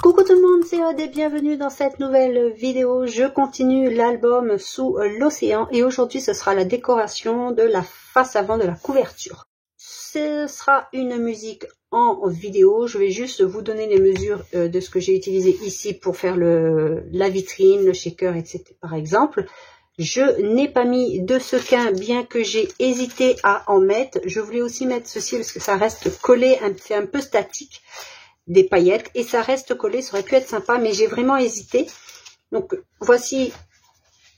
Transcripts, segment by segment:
Coucou tout le monde, c'est Aude et bienvenue dans cette nouvelle vidéo. Je continue l'album Sous l'océan et aujourd'hui ce sera la décoration de la face avant de la couverture. Ce sera une musique en vidéo, je vais juste vous donner les mesures de ce que j'ai utilisé ici pour faire la vitrine, le shaker, etc. par exemple. Je n'ai pas mis de sequin bien que j'ai hésité à en mettre. Je voulais aussi mettre ceci parce que ça reste collé, c'est un peu statique. Des paillettes et ça reste collé, ça aurait pu être sympa mais j'ai vraiment hésité. Donc voici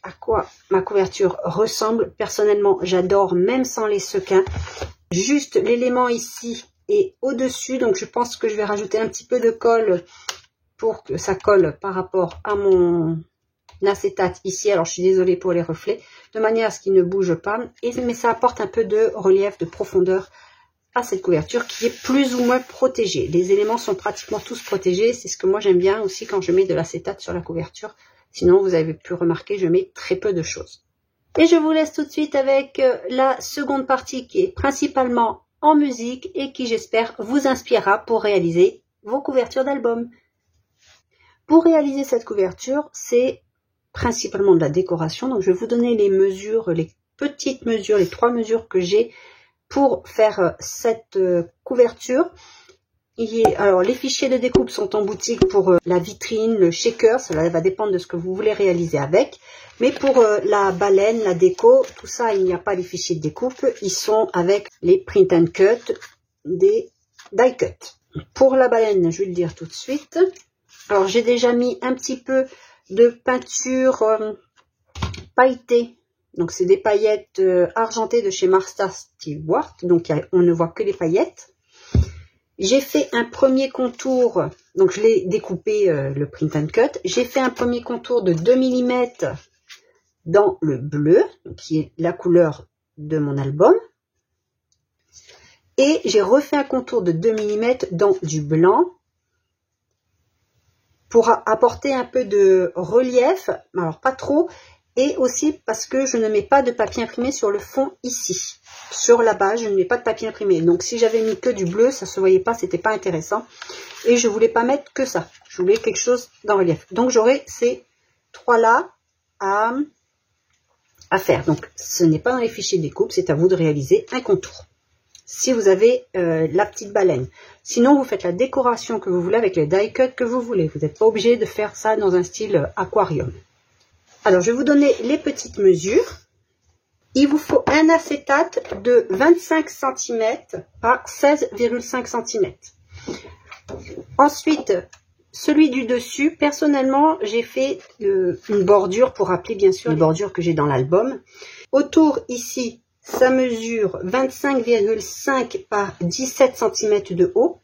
à quoi ma couverture ressemble. Personnellement j'adore même sans les sequins. Juste l'élément ici et au-dessus, donc je pense que je vais rajouter un petit peu de colle pour que ça colle par rapport à mon acétate ici. Alors je suis désolée pour les reflets, de manière à ce qu'il ne bouge pas, mais ça apporte un peu de relief, de profondeur à cette couverture qui est plus ou moins protégée. Les éléments sont pratiquement tous protégés. C'est ce que moi j'aime bien aussi quand je mets de l'acétate sur la couverture. Sinon, vous avez pu remarquer, je mets très peu de choses. Et je vous laisse tout de suite avec la seconde partie qui est principalement en musique et qui j'espère vous inspirera pour réaliser vos couvertures d'albums. Pour réaliser cette couverture, c'est principalement de la décoration. Donc je vais vous donner les mesures, les petites mesures, les 3 mesures que j'ai pour faire cette couverture. Alors les fichiers de découpe sont en boutique pour la vitrine, le shaker, cela va dépendre de ce que vous voulez réaliser avec. Mais pour la baleine, la déco, tout ça, il n'y a pas les fichiers de découpe, ils sont avec les print and cut des die cut. Pour la baleine, je vais le dire tout de suite. Alors j'ai déjà mis un petit peu de peinture pailletée. Donc c'est des paillettes argentées de chez Martha Stewart, donc on ne voit que les paillettes. J'ai fait un premier contour, donc je l'ai découpé le print and cut. J'ai fait un premier contour de 2 mm dans le bleu, qui est la couleur de mon album. Et j'ai refait un contour de 2 mm dans du blanc pour apporter un peu de relief, alors pas trop. Et aussi parce que je ne mets pas de papier imprimé sur le fond ici. Sur la base, je ne mets pas de papier imprimé. Donc si j'avais mis que du bleu, ça ne se voyait pas, c'était pas intéressant. Et je voulais pas mettre que ça. Je voulais quelque chose dans relief. Donc j'aurai ces 3 là à faire. Donc ce n'est pas dans les fichiers de découpe, c'est à vous de réaliser un contour. Si vous avez la petite baleine. Sinon, vous faites la décoration que vous voulez avec les die cut que vous voulez. Vous n'êtes pas obligé de faire ça dans un style aquarium. Alors, je vais vous donner les petites mesures. Il vous faut un acétate de 25 cm par 16,5 cm. Ensuite, celui du dessus, personnellement, j'ai fait une bordure pour rappeler bien sûr les bordures que j'ai dans l'album. Autour, ici, ça mesure 25,5 par 17 cm de haut.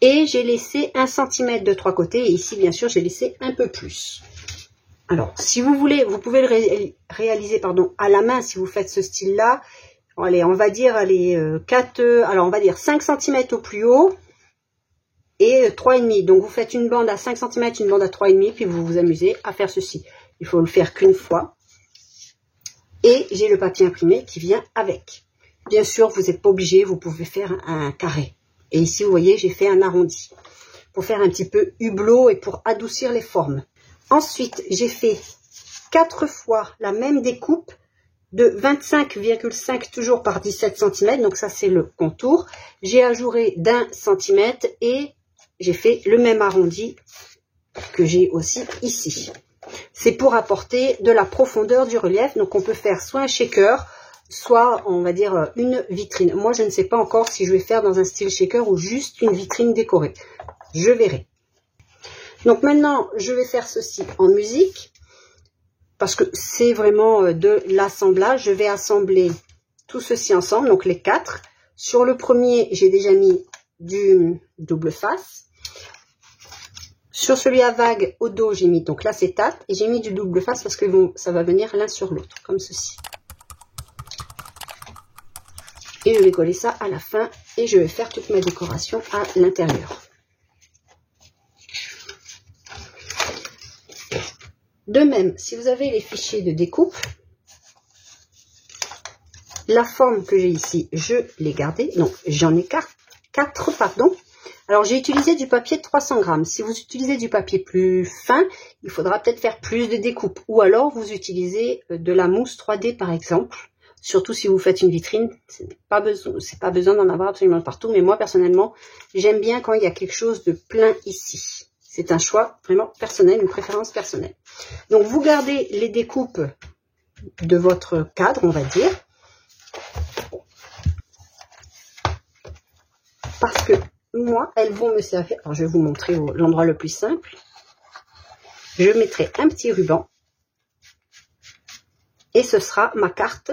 Et j'ai laissé 1 cm de 3 côtés. Et ici, bien sûr, j'ai laissé un peu plus. Alors, si vous voulez, vous pouvez le réaliser à la main si vous faites ce style-là. Allez, on va dire, alors on va dire 5 cm au plus haut et 3,5. Donc, vous faites une bande à 5 cm, une bande à 3,5, puis vous vous amusez à faire ceci. Il faut le faire qu'une fois. Et j'ai le papier imprimé qui vient avec. Bien sûr, vous n'êtes pas obligé, vous pouvez faire un carré. Et ici, vous voyez, j'ai fait un arrondi pour faire un petit peu hublot et pour adoucir les formes. Ensuite, j'ai fait 4 fois la même découpe de 25,5 toujours par 17 cm. Donc ça, c'est le contour. J'ai ajouré d'1 cm et j'ai fait le même arrondi que j'ai aussi ici. C'est pour apporter de la profondeur, du relief. Donc on peut faire soit un shaker, soit on va dire une vitrine. Moi, je ne sais pas encore si je vais faire dans un style shaker ou juste une vitrine décorée. Je verrai. Donc maintenant, je vais faire ceci en musique, parce que c'est vraiment de l'assemblage. Je vais assembler tout ceci ensemble, donc les 4. Sur le premier, j'ai déjà mis du double face. Sur celui à vague au dos, j'ai mis donc l'acétate, et j'ai mis du double face parce que ça va venir l'un sur l'autre, comme ceci. Et je vais coller ça à la fin, et je vais faire toute ma décoration à l'intérieur. De même, si vous avez les fichiers de découpe, la forme que j'ai ici, je l'ai gardée. Donc, j'en ai 4, pardon. Alors, j'ai utilisé du papier de 300 grammes. Si vous utilisez du papier plus fin, il faudra peut-être faire plus de découpes. Ou alors, vous utilisez de la mousse 3D, par exemple. Surtout si vous faites une vitrine, c'est pas besoin d'en avoir absolument partout. Mais moi, personnellement, j'aime bien quand il y a quelque chose de plein ici. C'est un choix vraiment personnel, une préférence personnelle. Donc, vous gardez les découpes de votre cadre, on va dire. Parce que moi, elles vont me servir. Alors, je vais vous montrer l'endroit le plus simple. Je mettrai un petit ruban. Et ce sera ma carte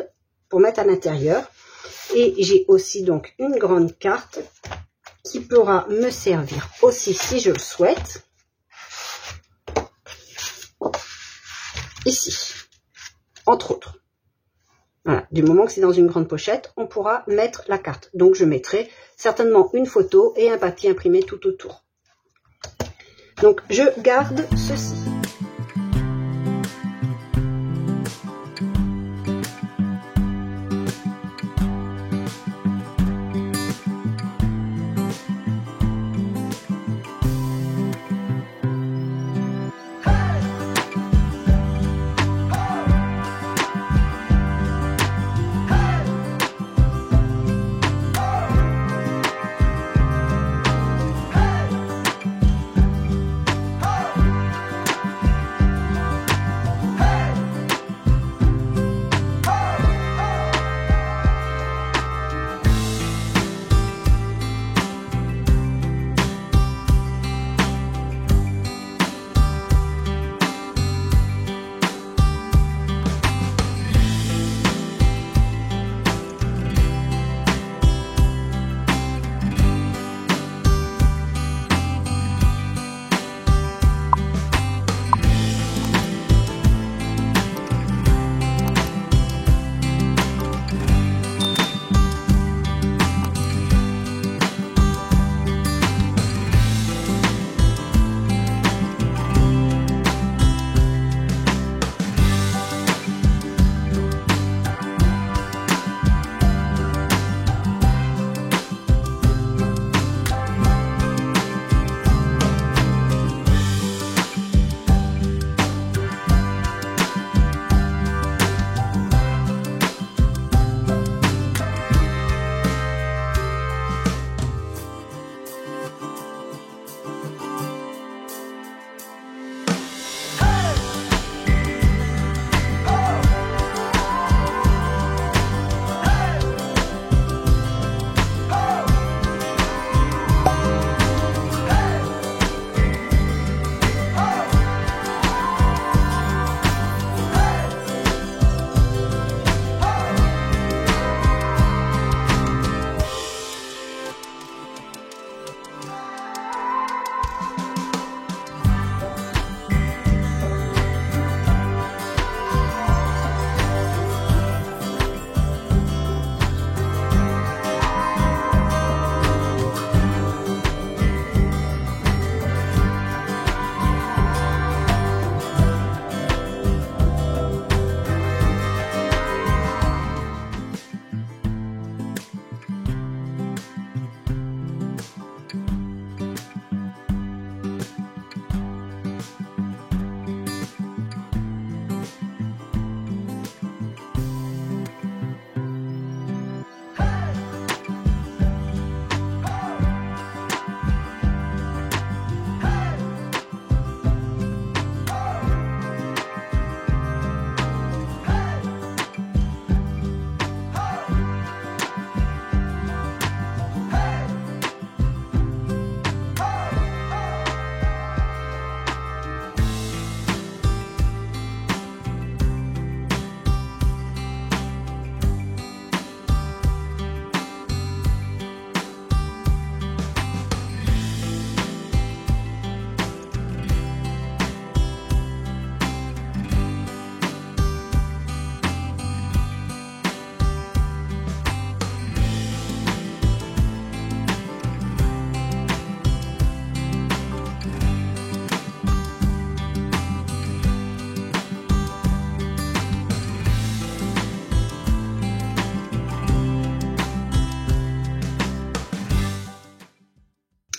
pour mettre à l'intérieur. Et j'ai aussi donc une grande carte qui pourra me servir aussi si je le souhaite. Ici, entre autres. Voilà, du moment que c'est dans une grande pochette, on pourra mettre la carte. Donc, je mettrai certainement une photo et un papier imprimé tout autour. Donc, je garde ceci.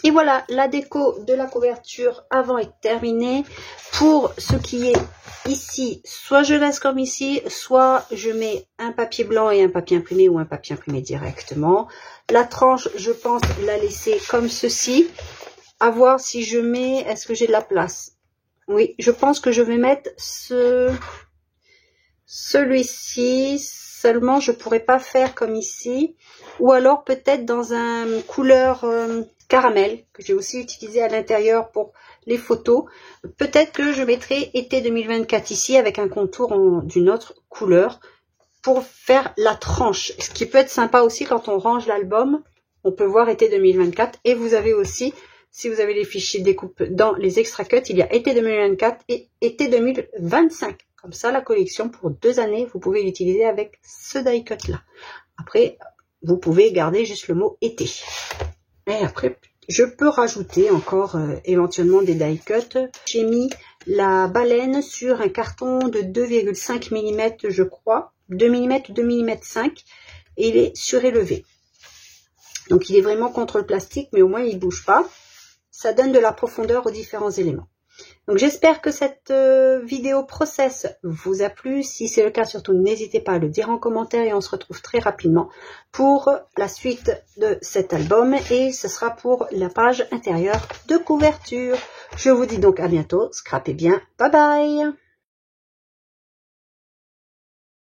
Et voilà, la déco de la couverture avant est terminée. Pour ce qui est ici, soit je laisse comme ici, soit je mets un papier blanc et un papier imprimé ou un papier imprimé directement. La tranche, je pense la laisser comme ceci. À voir si je mets, est-ce que j'ai de la place? Oui, je pense que je vais mettre celui-ci. Seulement, je pourrais pas faire comme ici. Ou alors peut-être dans un couleur caramel, que j'ai aussi utilisé à l'intérieur pour les photos. Peut-être que je mettrai été 2024 ici avec un contour d'une autre couleur pour faire la tranche. Ce qui peut être sympa aussi quand on range l'album. On peut voir été 2024. Et vous avez aussi, si vous avez les fichiers de découpe dans les extra cuts, il y a été 2024 et été 2025. Comme ça, la collection pour 2 années, vous pouvez l'utiliser avec ce die cut là. Après, vous pouvez garder juste le mot été. Et après, je peux rajouter encore éventuellement des die cuts. J'ai mis la baleine sur un carton de 2,5 mm, je crois. 2 mm, 2 mm 5. Et il est surélevé. Donc, il est vraiment contre le plastique, mais au moins, il ne bouge pas. Ça donne de la profondeur aux différents éléments. Donc, j'espère que cette vidéo process vous a plu. Si c'est le cas, surtout, n'hésitez pas à le dire en commentaire et on se retrouve très rapidement pour la suite de cet album et ce sera pour la page intérieure de couverture. Je vous dis donc à bientôt. Scrapez bien. Bye bye!